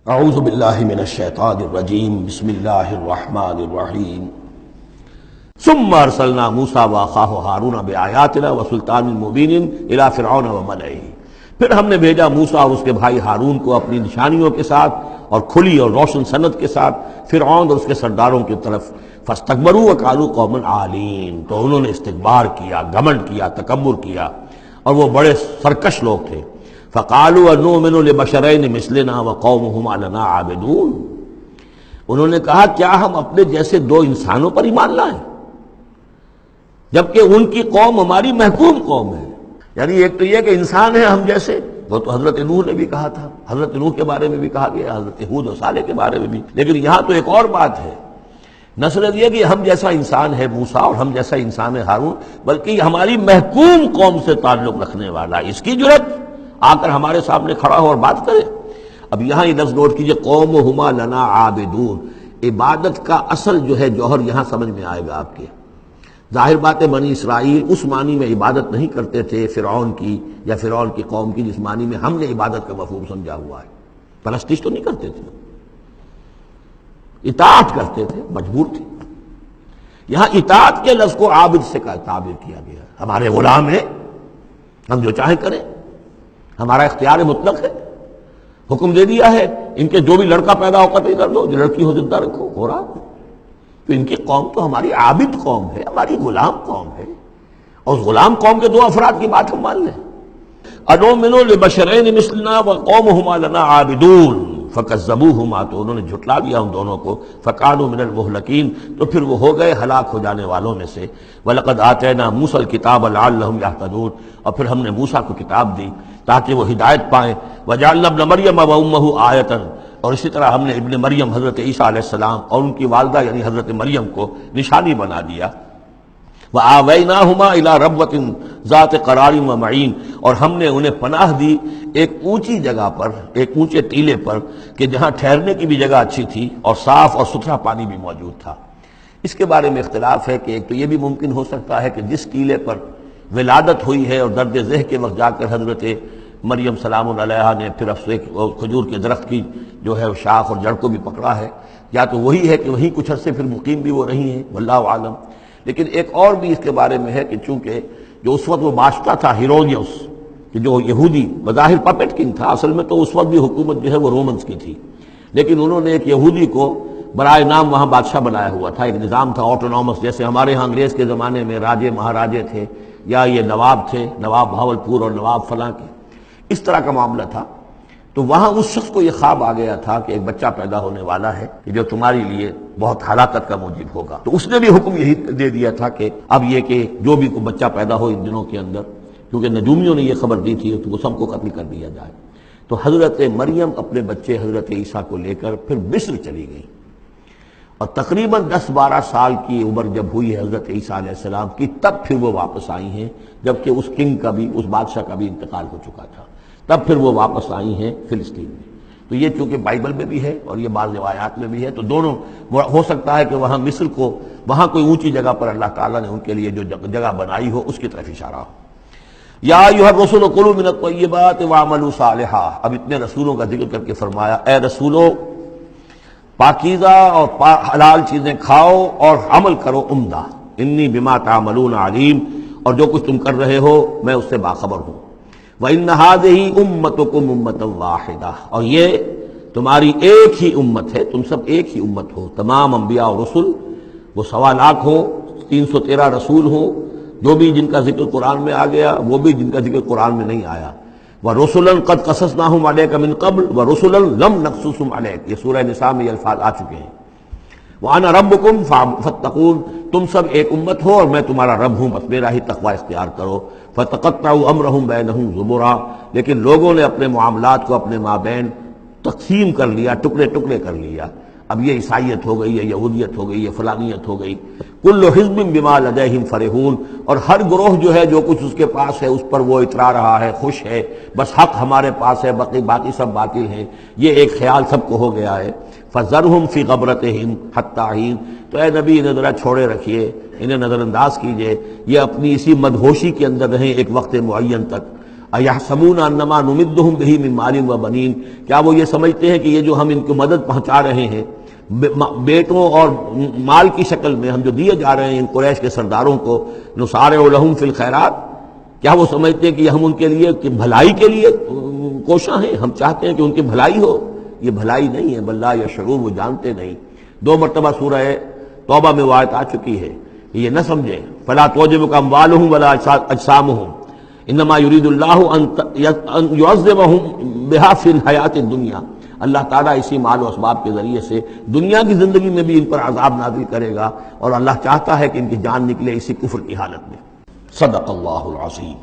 اعوذ باللہ من الشیطان الرجیم بسم اللہ الرحمن الرحیم ثم ارسلنا موسیٰ واخاہ ہارون بآیاتنا وسلطان مبین الی فرعون وملئہ، پھر ہم نے بھیجا موسیٰ اور اس کے بھائی ہارون کو اپنی نشانیوں کے ساتھ اور کھلی اور روشن سند کے ساتھ فرعون اور اس کے سرداروں کی طرف، فاستکبروا وکانوا قوما عالین، تو انہوں نے استکبار کیا، گھمنڈ کیا، تکبر کیا، اور وہ بڑے سرکش لوگ تھے۔ فقالوا انؤمن لبشرین مثلنا وقومهما لنا عابدون، انہوں نے کہا کیا ہم اپنے جیسے دو انسانوں پر ایمان لائیں جبکہ ان کی قوم ہماری محکوم قوم ہے۔ یعنی ایک تو یہ کہ انسان ہے ہم جیسے، وہ تو حضرت نوح نے بھی کہا تھا، حضرت نوح کے بارے میں بھی کہا گیا، حضرت ہود و صالح کے بارے میں بھی، لیکن یہاں تو ایک اور بات ہے، نہ صرف یہ کہ ہم جیسا انسان ہے موسیٰ اور ہم جیسا انسان ہے ہارون، بلکہ یہ ہماری محکوم قوم سے تعلق رکھنے والا، اس کی جرت آ کر ہمارے سامنے کھڑا ہو اور بات کرے۔ اب یہاں یہ لفظ نوٹ کیجئے، قومہما لنا عابدون، عبادت کا اصل جو ہے جوہر یہاں سمجھ میں آئے گا آپ کے۔ ظاہر بات ہے بنی اسرائیل اس معنی میں عبادت نہیں کرتے تھے فرعون کی یا فرعون کی قوم کی جس معنی میں ہم نے عبادت کا مفہوم سمجھا ہوا ہے، پرستش تو نہیں کرتے تھے، اطاعت کرتے تھے، مجبور تھے۔ یہاں اطاعت کے لفظ کو عابد سے تعبیر کیا گیا، ہمارے غلام ہیں، ہم جو چاہیں کریں، ہمارا اختیار مطلق ہے، حکم دے دیا ہے ان کے جو بھی لڑکا پیدا ہو قتل کر دو، جو لڑکی ہو زندہ رکھو، ہو رہا۔ تو ان کی قوم تو ہماری عابد قوم ہے، ہماری غلام قوم ہے، اور اس غلام قوم کے دو افراد کی بات ہم مان لیں، انؤمن لبشرین مثلنا وقومہما لنا عابدون فکذبوہما، تو انہوں نے جھٹلا دیا ان دونوں کو، فکانوا من المہلکین، تو پھر وہ ہو گئے ہلاک ہو جانے والوں میں سے۔ وَلَقَدْ آتَيْنَا مُوسَى الْكِتَابَ لَعَلَّهُمْ يَهْتَدُونَ، اور پھر ہم نے موسیٰ کو کتاب دی تاکہ وہ ہدایت پائیں۔ وَجَعَلْنَا ابْنَ مَرْيَمَ وَأُمَّهُ آیَةً، اور اسی طرح ہم نے ابن مریم حضرت عیسیٰ علیہ السلام اور ان کی والدہ یعنی حضرت مریم کو نشانی بنا دیا۔ وَآوَيْنَاهُمَا إِلَىٰ رَبْوَةٍ ذَاتِ قَرَارٍ وَمَعِينٍ، اور ہم نے انہیں پناہ دی ایک اونچی جگہ پر، ایک اونچے ٹیلے پر کہ جہاں ٹھہرنے کی بھی جگہ اچھی تھی اور صاف اور ستھرا پانی بھی موجود تھا۔ اس کے بارے میں اختلاف ہے کہ ایک تو یہ بھی ممکن ہو سکتا ہے کہ جس ٹیلے پر ولادت ہوئی ہے اور درد ذہ کے وقت جا کر حضرت مریم سلام علیہا نے پھر کھجور کے درخت کی جو ہے شاخ اور جڑ کو بھی پکڑا ہے، یا تو وہی ہے کہ وہیں کچھ عرصے پھر مقیم بھی وہ رہی ہیں، واللہ عالم۔ لیکن ایک اور بھی اس کے بارے میں ہے کہ چونکہ جو اس وقت وہ بادشاہ تھا ہیرودیوس، کہ جو یہودی بظاہر پپٹ کنگ تھا، اصل میں تو اس وقت بھی حکومت جو ہے وہ رومنز کی تھی، لیکن انہوں نے ایک یہودی کو برائے نام وہاں بادشاہ بنایا ہوا تھا، ایک نظام تھا آٹونومس، جیسے ہمارے ہاں انگریز کے زمانے میں راجے مہاراجے تھے یا یہ نواب تھے، نواب بہاولپور اور نواب فلاں کے، اس طرح کا معاملہ تھا۔ تو وہاں اس شخص کو یہ خواب آ گیا تھا کہ ایک بچہ پیدا ہونے والا ہے کہ جو تمہاری لیے بہت ہلاکت کا موجب ہوگا، تو اس نے بھی حکم یہی دے دیا تھا کہ اب یہ کہ جو بھی کوئی بچہ پیدا ہو ان دنوں کے اندر، کیونکہ نجومیوں نے یہ خبر دی تھی تو وہ سب کو قتل کر دیا جائے۔ تو حضرت مریم اپنے بچے حضرت عیسیٰ کو لے کر پھر مصر چلی گئی، اور تقریباً 10-12 سال کی عمر جب ہوئی ہے حضرت عیسیٰ علیہ السلام کی، تب پھر وہ واپس آئی ہیں، جبکہ اس کنگ کا بھی، اس بادشاہ کا بھی انتقال ہو چکا تھا، تب پھر وہ واپس آئی ہیں فلسطین میں۔ تو یہ چونکہ بائبل میں بھی ہے اور یہ بعض روایات میں بھی ہے، تو دونوں ہو سکتا ہے کہ وہاں مصر کو، وہاں کوئی اونچی جگہ پر اللہ تعالیٰ نے ان کے لیے جو جگہ بنائی ہو اس کی طرف اشارہ ہو۔ یا ایھا الرسل کلوا من الطیبات واعملوا صالحا، اب اتنے رسولوں کا ذکر کر کے فرمایا اے رسولو پاکیزہ اور حلال چیزیں کھاؤ اور عمل کرو عمدہ، انی بما تعملون علیم، اور جو کچھ تم کر رہے ہو میں اس سے باخبر ہوں۔ وَإِنَّ هَٰذِهِ أُمَّتُكُمْ أُمَّةً وَاحِدَةً، اور یہ تمہاری ایک ہی امت ہے، تم سب ایک ہی امت ہو۔ تمام انبیاء اور رسل، وہ 1.25 لاکھ ہوں، 313 رسول ہوں، جو بھی جن کا ذکر قرآن میں آ گیا، وہ بھی جن کا ذکر قرآن میں نہیں آیا۔ وَرُسُلًا قَدْ قَصَصْنَاهُمْ عَلَيْكَ مِن قَبْلُ وَرُسُلًا لَمْ نَقْصُصْهُمْ عَلَيْكَ، یہ سورہ نساء میں یہ الفاظ آ چکے ہیں۔ وَأَنَا رَبُّكُمْ فَاتَّقُونِ، تم سب ایک امت ہو اور میں تمہارا رب ہوں، بس میرا ہی تقوی اختیار کرو۔ فَتَقَطَّعُوا أَمْرَهُمْ بَيْنَهُمْ زُبُرًا، لیکن لوگوں نے اپنے معاملات کو اپنے مابین تقسیم کر لیا، ٹکڑے ٹکڑے کر لیا۔ اب یہ عیسائیت ہو گئی، یہ یہودیت ہو گئی، یہ فلانیت ہو گئی۔ کل حزب بما لدیہم فرحون، اور ہر گروہ جو ہے جو کچھ اس کے پاس ہے اس پر وہ اترا رہا ہے، خوش ہے، بس حق ہمارے پاس ہے، باقی سب باطل ہیں، یہ ایک خیال سب کو ہو گیا ہے۔ فذرہم فی غبرتہم حتی حین، تو اے نبی انہیں ذرا چھوڑے رکھیے، انہیں نظر انداز کیجئے، یہ اپنی اسی مدہوشی کے اندر رہیں ایک وقت معین تک۔ اَیَحْسَبُونَ أَنَّمَا نُمِدُّهُم بِهِ مِن مَالٍ وَبَنِینَ، کیا وہ یہ سمجھتے ہیں کہ یہ جو ہم ان کو مدد پہنچا رہے ہیں بیٹوں اور مال کی شکل میں، ہم جو دیے جا رہے ہیں ان قریش کے سرداروں کو، نُسَارِعُ لَهُم فِی الْخَیرَات، کیا وہ سمجھتے ہیں کہ ہم ان کے لیے کہ بھلائی کے لیے کوشاں ہیں، ہم چاہتے ہیں کہ ان کی بھلائی ہو؟ یہ بھلائی نہیں ہے، بل لا یشعرون، وہ جانتے نہیں۔ 2 مرتبہ سورہ توبہ میں وہ آیت آ چکی ہے، یہ نہ سمجھیں۔ فلا تعجبک اموالہم ولا اجسامہم انما یرید اللہ ان یعذبہم بہا فی الحیات الدنیا، اللہ تعالیٰ اسی مال و اسباب کے ذریعے سے دنیا کی زندگی میں بھی ان پر عذاب نازل کرے گا، اور اللہ چاہتا ہے کہ ان کی جان نکلے اسی کفر کی حالت میں۔ صدق اللہ العظیم۔